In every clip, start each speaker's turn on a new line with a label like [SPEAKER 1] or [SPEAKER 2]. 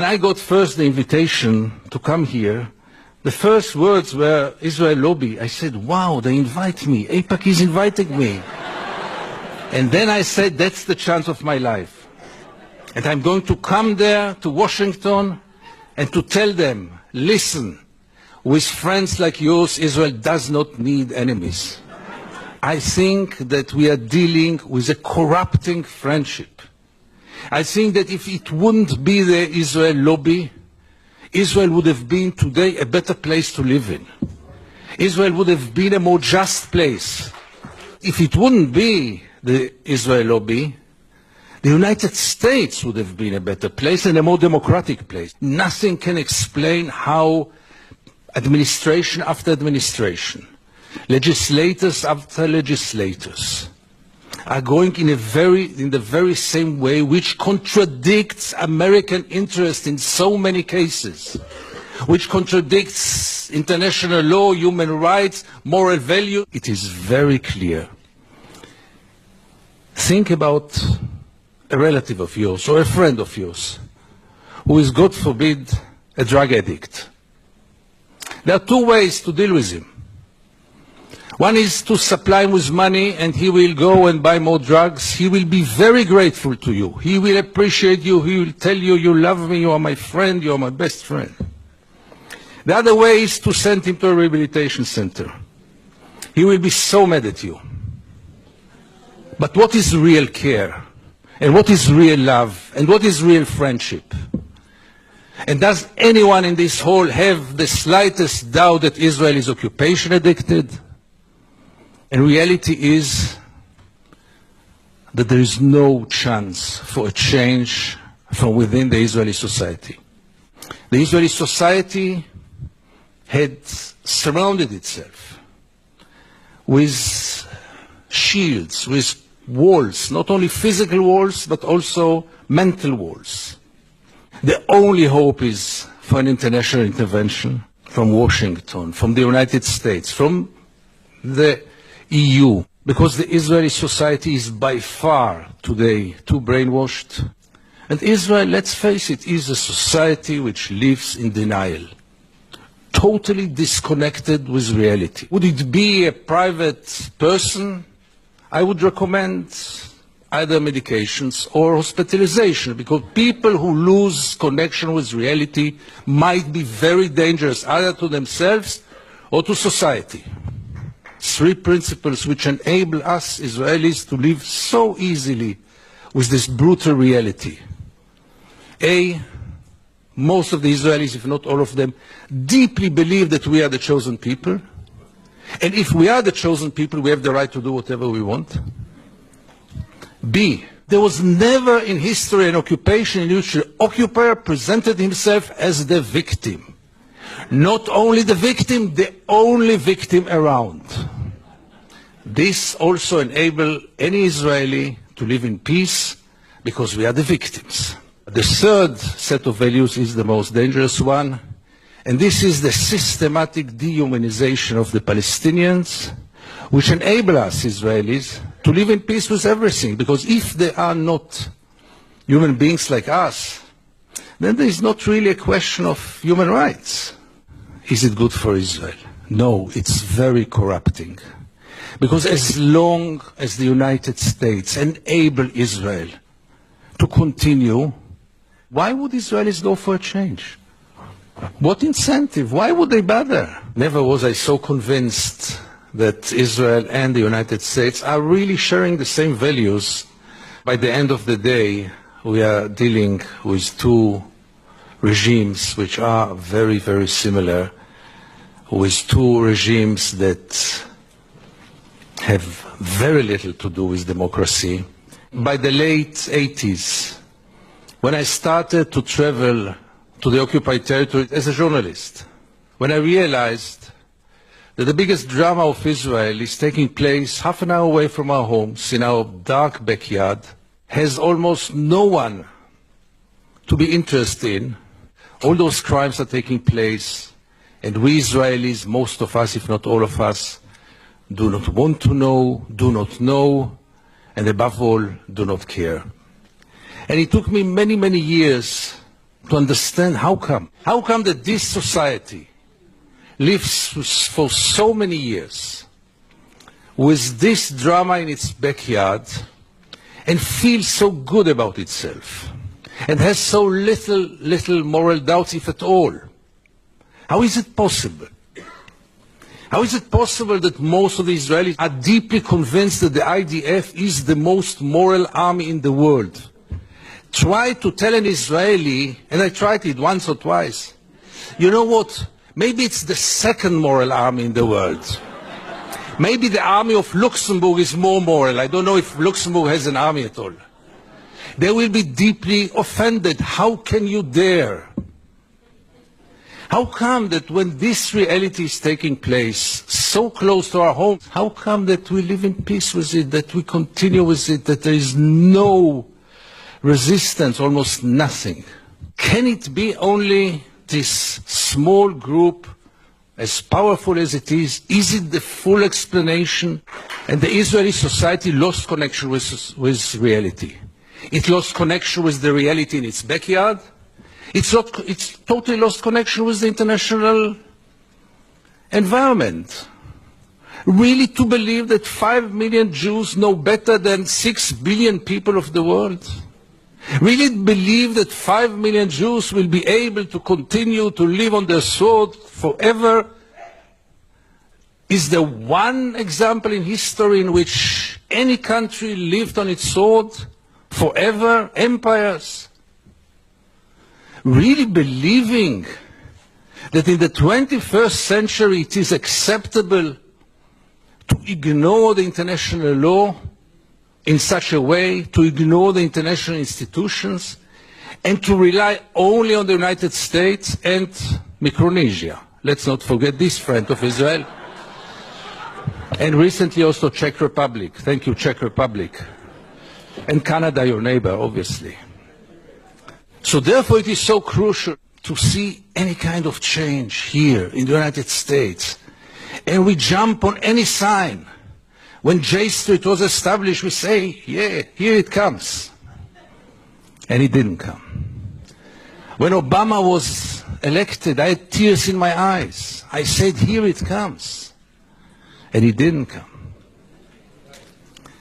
[SPEAKER 1] I got first the invitation to come here, the first words were Israel lobby. I said, wow, they invite me. AIPAC is inviting me. And then I said, that's the chance of my life. And I'm going to come there to Washington and to tell them, listen, with friends like yours, Israel does not need enemies. I think that we are dealing with a corrupting friendship. I think that if it wouldn't be the Israel lobby, Israel would have been today a better place to live in. Israel would have been a more just place. If it wouldn't be the Israel lobby, the United States would have been a better place and a more democratic place. Nothing can explain how administration after administration, legislators after legislators, are going in the very same way, which contradicts American interest in so many cases, which contradicts international law, human rights, moral value. It is very clear. Think about a relative of yours or a friend of yours who is, God forbid, a drug addict. There are two ways to deal with him. One is to supply him with money and he will go and buy more drugs. He will be very grateful to you. He will appreciate you. He will tell you, you love me, you are my friend, you are my best friend. The other way is to send him to a rehabilitation center. He will be so mad at you. But what is real care? And what is real love? And what is real friendship? And does anyone in this hall have the slightest doubt that Israel is occupation addicted? And reality is that there is no chance for a change from within the Israeli society. The Israeli society had surrounded itself with shields, with walls, not only physical walls, but also mental walls. The only hope is for an international intervention from Washington, from the United States, from the EU, because the Israeli society is by far today too brainwashed. And Israel, let's face it, is a society which lives in denial, totally disconnected with reality. Would it be a private person? I would recommend either medications or hospitalization, because people who lose connection with reality might be very dangerous either to themselves or to society. Three principles which enable us Israelis to live so easily with this brutal reality. A, most of the Israelis, if not all of them, deeply believe that we are the chosen people. And if we are the chosen people, we have the right to do whatever we want. B, there was never in history an occupation in which the occupier presented himself as the victim. Not only the victim, the only victim around. This also enables any Israeli to live in peace because we are the victims. The third set of values is the most dangerous one, and this is the systematic dehumanization of the Palestinians, which enable us Israelis to live in peace with everything, because if they are not human beings like us, then there is not really a question of human rights. Is it good for Israel? No, it's very corrupting. Because as long as the United States enable Israel to continue, why would Israelis go for a change? What incentive? Why would they bother? Never was I so convinced that Israel and the United States are really sharing the same values. By the end of the day, we are dealing with two regimes which are very, very similar, with two regimes that have very little to do with democracy. By the late 80s, when I started to travel to the occupied territory as a journalist, when I realized that the biggest drama of Israel is taking place half an hour away from our homes, in our dark backyard, has almost no one to be interested in. All those crimes are taking place, and we Israelis, most of us, if not all of us, do not want to know, do not know, and above all, do not care. And it took me many, many years to understand how come. How come that this society lives for so many years with this drama in its backyard and feels so good about itself and has so little moral doubts, if at all? How is it possible? How is it possible that most of the Israelis are deeply convinced that the IDF is the most moral army in the world? Try to tell an Israeli, and I tried it once or twice, you know what, maybe it's the second moral army in the world. Maybe the army of Luxembourg is more moral. I don't know if Luxembourg has an army at all. They will be deeply offended. How can you dare? How come that when this reality is taking place so close to our home, how come that we live in peace with it, that we continue with it, that there is no resistance, almost nothing? Can it be only this small group, as powerful as it is? Is it the full explanation? And the Israeli society lost connection with reality. It lost connection with the reality in its backyard. It's totally lost connection with the international environment. Really to believe that 5 million Jews know better than 6 billion people of the world? Really believe that 5 million Jews will be able to continue to live on their sword forever? Is there one example in history in which any country lived on its sword forever? Empires? Really believing that in the 21st century it is acceptable to ignore the international law in such a way, to ignore the international institutions, and to rely only on the United States and Micronesia. Let's not forget this friend of Israel. And recently also Czech Republic. Thank you, Czech Republic. And Canada, your neighbor, obviously. So therefore it is so crucial to see any kind of change here in the United States. And we jump on any sign. When J Street was established, we say, yeah, here it comes. And it didn't come. When Obama was elected, I had tears in my eyes. I said, here it comes. And it didn't come.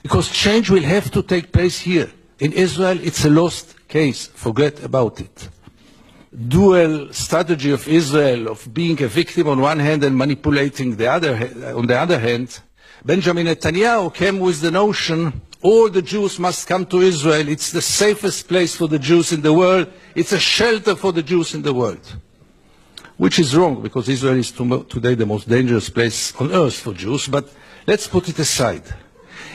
[SPEAKER 1] Because change will have to take place here. In Israel, it's a lost case. Forget about it. Dual strategy of Israel of being a victim on one hand and manipulating on the other hand. Benjamin Netanyahu came with the notion all the Jews must come to Israel. It's the safest place for the Jews in the world. It's a shelter for the Jews in the world. Which is wrong, because Israel is today the most dangerous place on earth for Jews. But let's put it aside.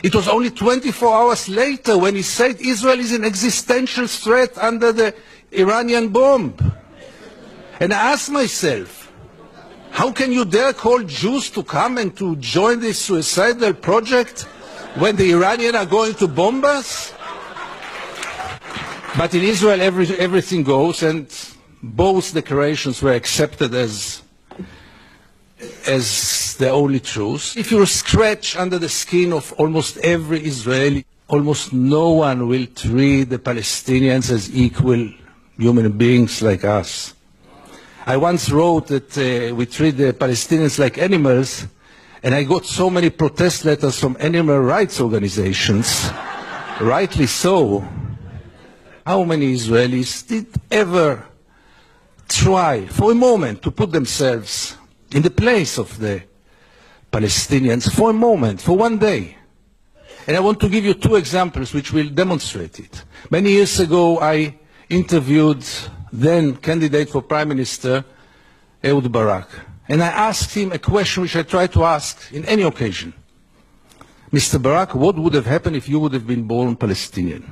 [SPEAKER 1] It was only 24 hours later when he said Israel is an existential threat under the Iranian bomb. And I asked myself, how can you dare call Jews to come and to join this suicidal project when the Iranians are going to bomb us? But in Israel everything goes, and both declarations were accepted as the only truth. If you scratch under the skin of almost every Israeli, almost no one will treat the Palestinians as equal human beings like us. I once wrote that we treat the Palestinians like animals, and I got so many protest letters from animal rights organizations, rightly so. How many Israelis did ever try for a moment to put themselves in the place of the Palestinians for a moment, for one day? And I want to give you two examples which will demonstrate it. Many years ago I interviewed then candidate for Prime Minister Ehud Barak, and I asked him a question which I try to ask in any occasion. Mr. Barak, what would have happened if you would have been born Palestinian?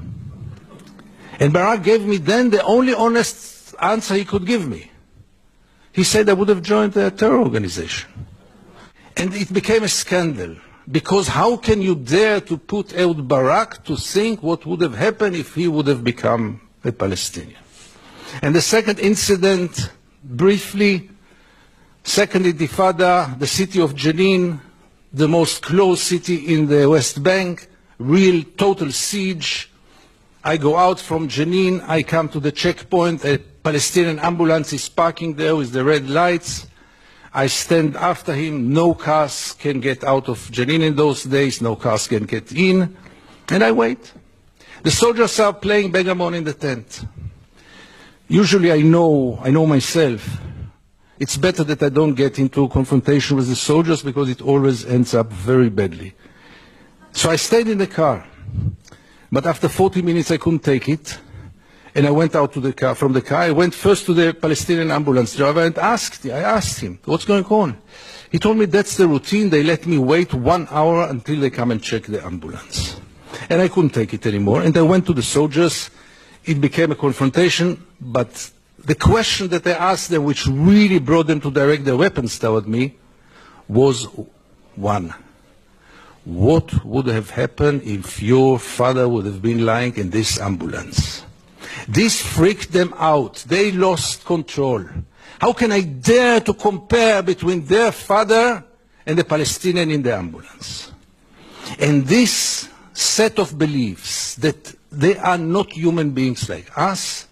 [SPEAKER 1] And Barak gave me then the only honest answer he could give me. He said I would have joined a terror organization. And it became a scandal, because how can you dare to put Ehud Barak to think what would have happened if he would have become a Palestinian? And the second incident, briefly, Second Intifada, the city of Jenin, the most closed city in the West Bank, total siege. I go out from Jenin, I come to the checkpoint, a Palestinian ambulance is parking there with the red lights. I stand after him. No cars can get out of Jenin in those days. No cars can get in. And I wait. The soldiers are playing backgammon in the tent. Usually I know myself. It's better that I don't get into a confrontation with the soldiers because it always ends up very badly. So I stayed in the car. But after 40 minutes I couldn't take it. And I went out to the car. From the car, I went first to the Palestinian ambulance driver and I asked him, what's going on? He told me that's the routine. They let me wait 1 hour until they come and check the ambulance. And I couldn't take it anymore. And I went to the soldiers. It became a confrontation. But the question that I asked them, which really brought them to direct their weapons toward me, was one. What would have happened if your father would have been lying in this ambulance? This freaked them out. They lost control. How can I dare to compare between their father and the Palestinian in the ambulance? And this set of beliefs that they are not human beings like us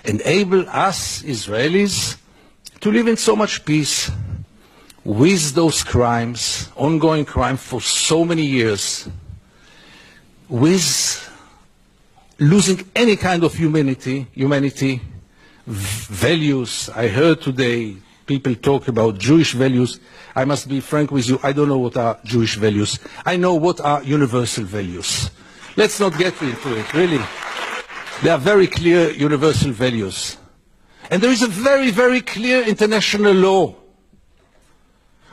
[SPEAKER 1] enable us Israelis to live in so much peace with those crimes, ongoing crime for so many years, with losing any kind of humanity, values. I heard today people talk about Jewish values. I must be frank with you, I don't know what are Jewish values. I know what are universal values. Let's not get into it, really. There are very clear universal values. And there is a very, very clear international law.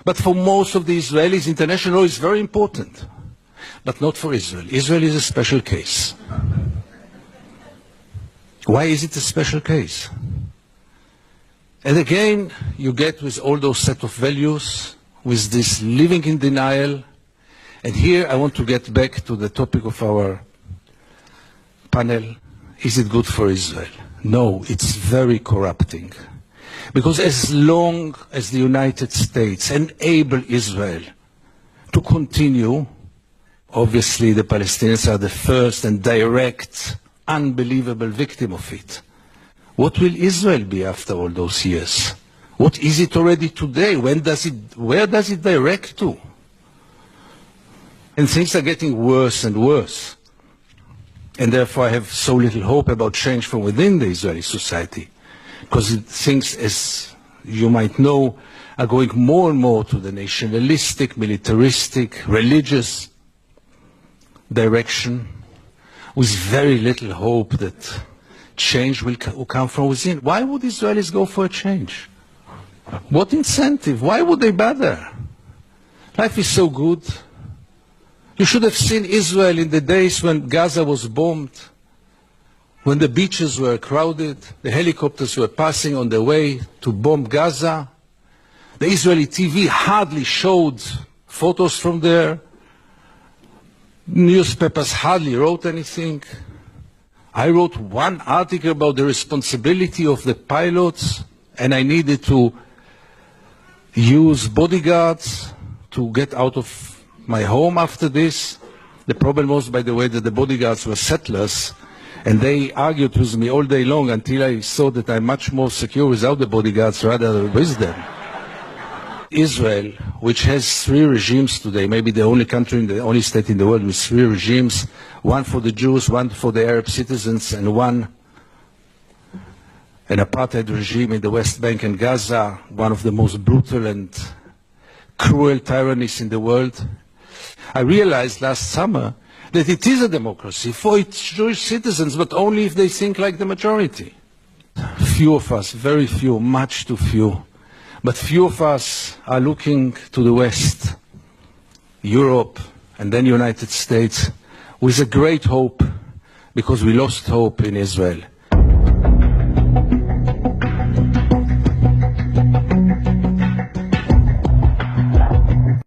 [SPEAKER 1] But for most of the Israelis, international law is very important. But not for Israel. Israel is a special case. Why is it a special case? And again, you get with all those set of values, with this living in denial. And here I want to get back to the topic of our panel. Is it good for Israel? No, it's very corrupting. Because as long as the United States enable Israel to continue, obviously the Palestinians are the first and direct, unbelievable victim of it. What will Israel be after all those years? What is it already today? Where does it direct to? And things are getting worse and worse. And therefore I have so little hope about change from within the Israeli society. Because things, as you might know, are going more and more to the nationalistic, militaristic, religious direction, with very little hope that change will come from within. Why would Israelis go for a change? What incentive? Why would they bother? Life is so good. You should have seen Israel in the days when Gaza was bombed, when the beaches were crowded, the helicopters were passing on their way to bomb Gaza. The Israeli TV hardly showed photos from there. Newspapers hardly wrote anything. I wrote one article about the responsibility of the pilots, and I needed to use bodyguards to get out of my home after this. The problem was, by the way, that the bodyguards were settlers, and they argued with me all day long until I saw that I'm much more secure without the bodyguards rather than with them. Israel, which has 3 regimes today, maybe the only country, the only state in the world with 3 regimes, one for the Jews, one for the Arab citizens, and one an apartheid regime in the West Bank and Gaza, one of the most brutal and cruel tyrannies in the world. I realized last summer that it is a democracy for its Jewish citizens, but only if they think like the majority. Few of us, very few, much too few, but few of us are looking to the West, Europe, and then United States, with a great hope, because we lost hope in Israel.